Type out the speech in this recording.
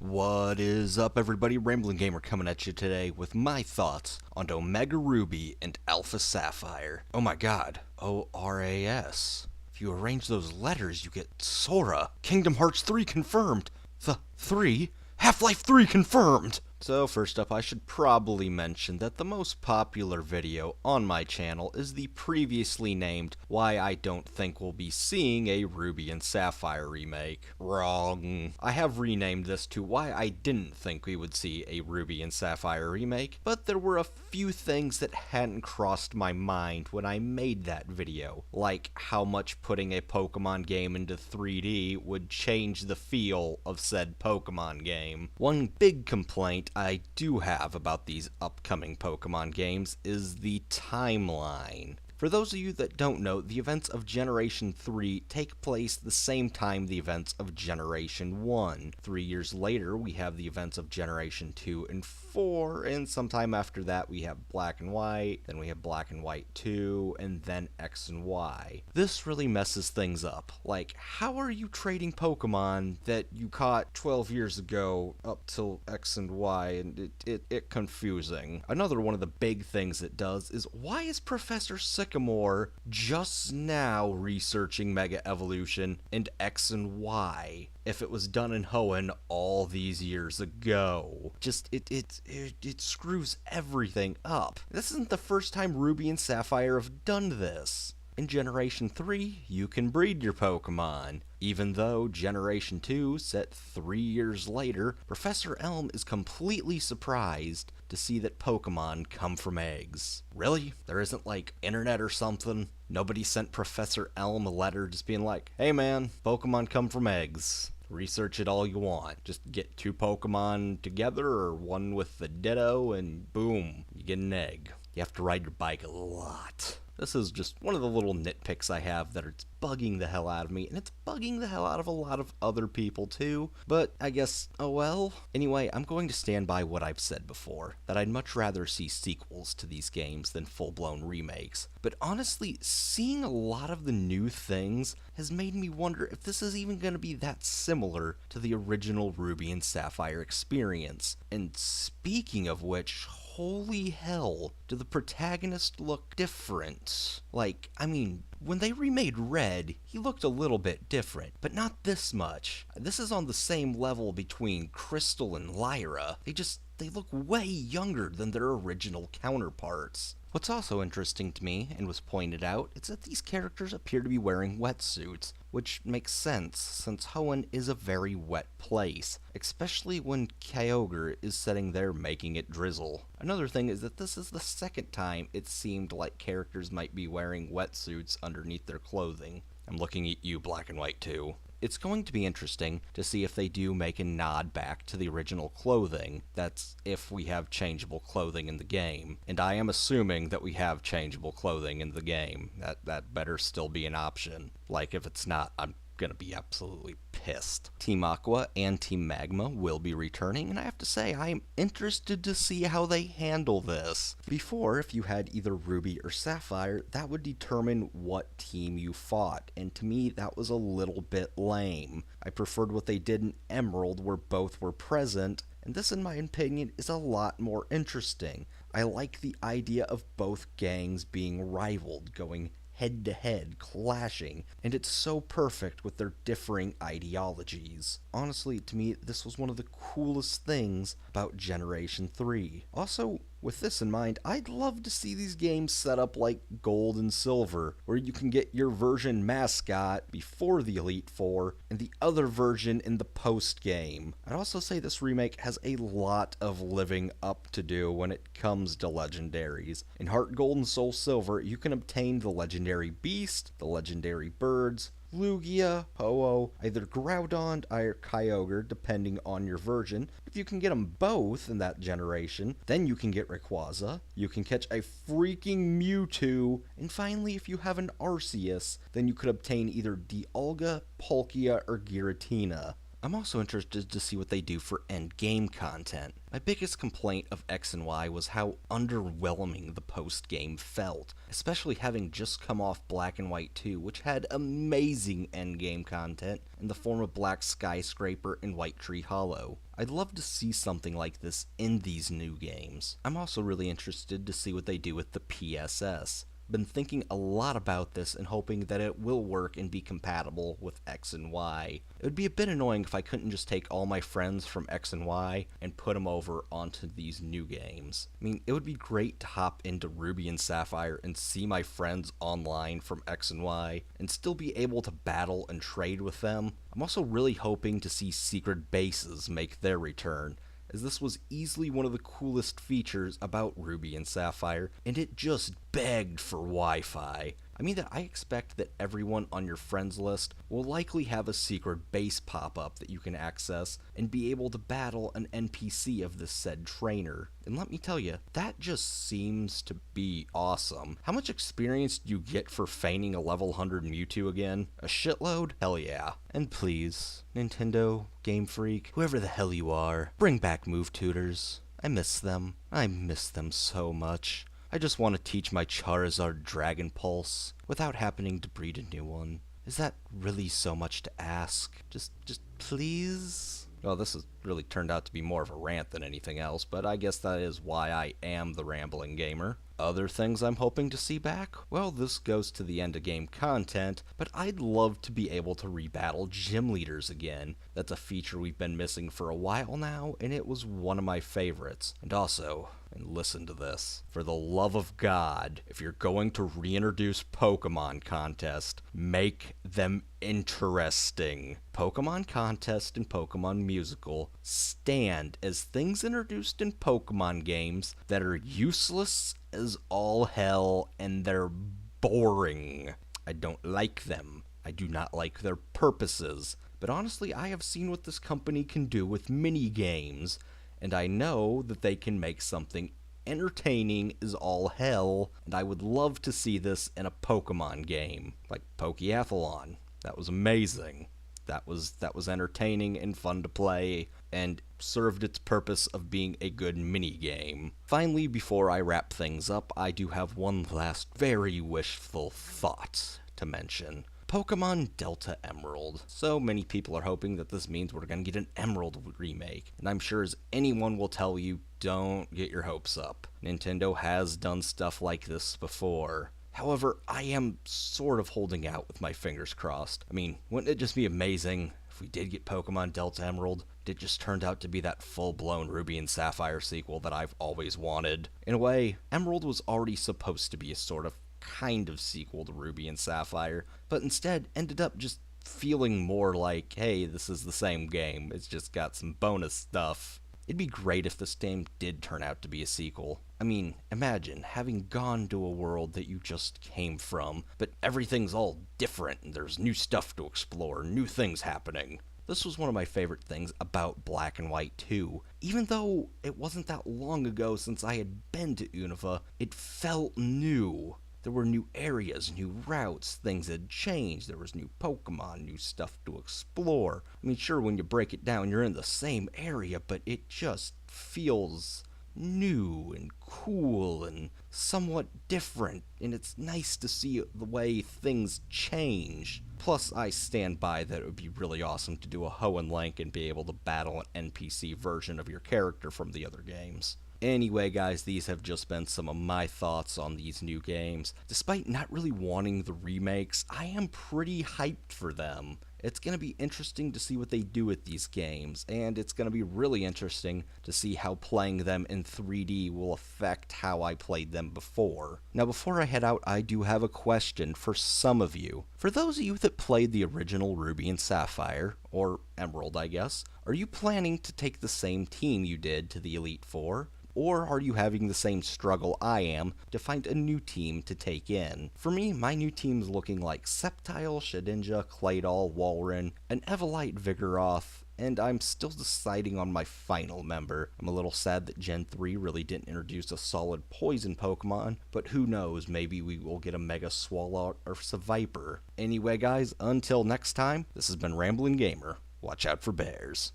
What is up, everybody? Rambling Gamer coming at you today with my thoughts on Omega Ruby and Alpha Sapphire. Oh my god, ORAS. If you arrange those letters, you get Sora. Kingdom Hearts 3 confirmed. The 3? Half-Life 3 confirmed! So first up, I should probably mention that the most popular video on my channel is the previously named Why I Don't Think We'll Be Seeing a Ruby and Sapphire remake. Wrong. I have renamed this to Why I Didn't Think We Would See a Ruby and Sapphire remake, but there were a few things that hadn't crossed my mind when I made that video, like how much putting a Pokemon game into 3D would change the feel of said Pokemon game. One big complaint I do have about these upcoming Pokemon games is the timeline. For those of you that don't know, the events of Generation 3 take place the same time the events of Generation 1. 3 years later, we have the events of Generation 2 and 4, and sometime after that we have Black and White, then we have Black and White 2, and then X and Y. This really messes things up. Like, how are you trading Pokemon that you caught 12 years ago up till X and Y, and it confusing. Another one of the big things it does is, why is Professor Sycamore just now researching Mega Evolution and X and Y if it was done in Hoenn all these years ago? Just, it screws everything up. This isn't the first time Ruby and Sapphire have done this. In Generation 3, you can breed your Pokemon. Even though Generation 2, set 3 years later, Professor Elm is completely surprised to see that Pokemon come from eggs. Really? There isn't like internet or something? Nobody sent Professor Elm a letter just being like, hey man, Pokemon come from eggs. Research it all you want. Just get 2 Pokemon together or one with the Ditto and boom, you get an egg. You have to ride your bike a lot. This is just one of the little nitpicks I have that it's bugging the hell out of me, and it's bugging the hell out of a lot of other people too, but I guess, oh well. Anyway, I'm going to stand by what I've said before, that I'd much rather see sequels to these games than full-blown remakes. But honestly, seeing a lot of the new things has made me wonder if this is even going to be that similar to the original Ruby and Sapphire experience. And speaking of which, holy hell, do the protagonists look different? Like, I mean, when they remade Red, he looked a little bit different, but not this much. This is on the same level between Crystal and Lyra. They look way younger than their original counterparts. What's also interesting to me, and was pointed out, is that these characters appear to be wearing wetsuits, which makes sense, since Hoenn is a very wet place, especially when Kyogre is sitting there making it drizzle. Another thing is that this is the second time it seemed like characters might be wearing wetsuits underneath their clothing. I'm looking at you, Black and White, too. It's going to be interesting to see if they do make a nod back to the original clothing. That's if we have changeable clothing in the game. And I am assuming that we have changeable clothing in the game. That better still be an option. Like, if it's not, I'm gonna be absolutely pissed. Team Aqua and Team Magma will be returning, and I have to say, I am interested to see how they handle this. Before, if you had either Ruby or Sapphire, that would determine what team you fought, and to me, that was a little bit lame. I preferred what they did in Emerald, where both were present, and this, in my opinion, is a lot more interesting. I like the idea of both gangs being rivaled, going head-to-head, clashing, and it's so perfect with their differing ideologies. Honestly, to me, this was one of the coolest things about Generation 3. Also, with this in mind, I'd love to see these games set up like Gold and Silver, where you can get your version mascot before the Elite Four, and the other version in the post-game. I'd also say this remake has a lot of living up to do when it comes to legendaries. In Heart Gold and Soul Silver, you can obtain the legendary Beast, the legendary Birds, Lugia, Ho-Oh, either Groudon or Kyogre, depending on your version. If you can get them both in that generation, then you can get Rayquaza, you can catch a freaking Mewtwo, and finally, if you have an Arceus, then you could obtain either Dialga, Palkia, or Giratina. I'm also interested to see what they do for endgame content. My biggest complaint of X and Y was how underwhelming the post-game felt, especially having just come off Black and White 2, which had amazing endgame content in the form of Black Skyscraper and White Tree Hollow. I'd love to see something like this in these new games. I'm also really interested to see what they do with the PSS. Been thinking a lot about this and hoping that it will work and be compatible with X and Y. It would be a bit annoying if I couldn't just take all my friends from X and Y and put them over onto these new games. I mean, it would be great to hop into Ruby and Sapphire and see my friends online from X and Y and still be able to battle and trade with them. I'm also really hoping to see secret bases make their return, as this was easily one of the coolest features about Ruby and Sapphire, and it just begged for Wi-Fi. I mean that I expect that everyone on your friends list will likely have a secret base pop up that you can access and be able to battle an NPC of this said trainer. And let me tell you, that just seems to be awesome. How much experience do you get for feigning a level 100 Mewtwo again? A shitload? Hell yeah. And please, Nintendo, Game Freak, whoever the hell you are, bring back Move Tutors. I miss them. I miss them so much. I just want to teach my Charizard Dragon Pulse without happening to breed a new one. Is that really so much to ask? Just please? Well, this has really turned out to be more of a rant than anything else, but I guess that is why I am the Rambling Gamer. Other things I'm hoping to see back? Well, this goes to the end of game content, but I'd love to be able to rebattle gym leaders again. That's a feature we've been missing for a while now, and it was one of my favorites. And also, and listen to this, for the love of God, if you're going to reintroduce Pokemon Contest, make them interesting. Pokemon Contest and Pokemon Musical stand as things introduced in Pokemon games that are useless as all hell and they're boring. I don't like them. I do not like their purposes. But honestly, I have seen what this company can do with mini games, and I know that they can make something entertaining as all hell, and I would love to see this in a Pokemon game, like Pokeathlon. That was amazing. That was entertaining and fun to play, and served its purpose of being a good mini game. Finally, before I wrap things up, I do have one last very wishful thought to mention. Pokemon Delta Emerald. So many people are hoping that this means we're going to get an Emerald remake, and I'm sure as anyone will tell you, don't get your hopes up. Nintendo has done stuff like this before. However, I am sort of holding out with my fingers crossed. I mean, wouldn't it just be amazing if we did get Pokemon Delta Emerald? It just turned out to be that full-blown Ruby and Sapphire sequel that I've always wanted. In a way, Emerald was already supposed to be a sort of kind of sequel to Ruby and Sapphire, but instead ended up just feeling more like, hey, this is the same game, it's just got some bonus stuff. It'd be great if this game did turn out to be a sequel. I mean, imagine having gone to a world that you just came from, but everything's all different and there's new stuff to explore, new things happening. This was one of my favorite things about Black and White 2. Even though it wasn't that long ago since I had been to Unova, it felt new. There were new areas, new routes, things had changed, there was new Pokemon, new stuff to explore. I mean, sure, when you break it down, you're in the same area, but it just feels new and cool and somewhat different, and it's nice to see the way things change. Plus, I stand by that it would be really awesome to do a Hoenn Link and be able to battle an NPC version of your character from the other games. Anyway, guys, these have just been some of my thoughts on these new games. Despite not really wanting the remakes, I am pretty hyped for them. It's going to be interesting to see what they do with these games, and it's going to be really interesting to see how playing them in 3D will affect how I played them before. Now, before I head out, I do have a question for some of you. For those of you that played the original Ruby and Sapphire, or Emerald, I guess, are you planning to take the same team you did to the Elite Four? Or are you having the same struggle I am to find a new team to take in? For me, my new team's looking like Sceptile, Shedinja, Claydol, Walrein, an Eviolite Vigoroth, and I'm still deciding on my final member. I'm a little sad that Gen 3 really didn't introduce a solid poison Pokemon, but who knows, maybe we will get a Mega Swallow or Seviper. Anyway guys, until next time, this has been Rambling Gamer. Watch out for bears.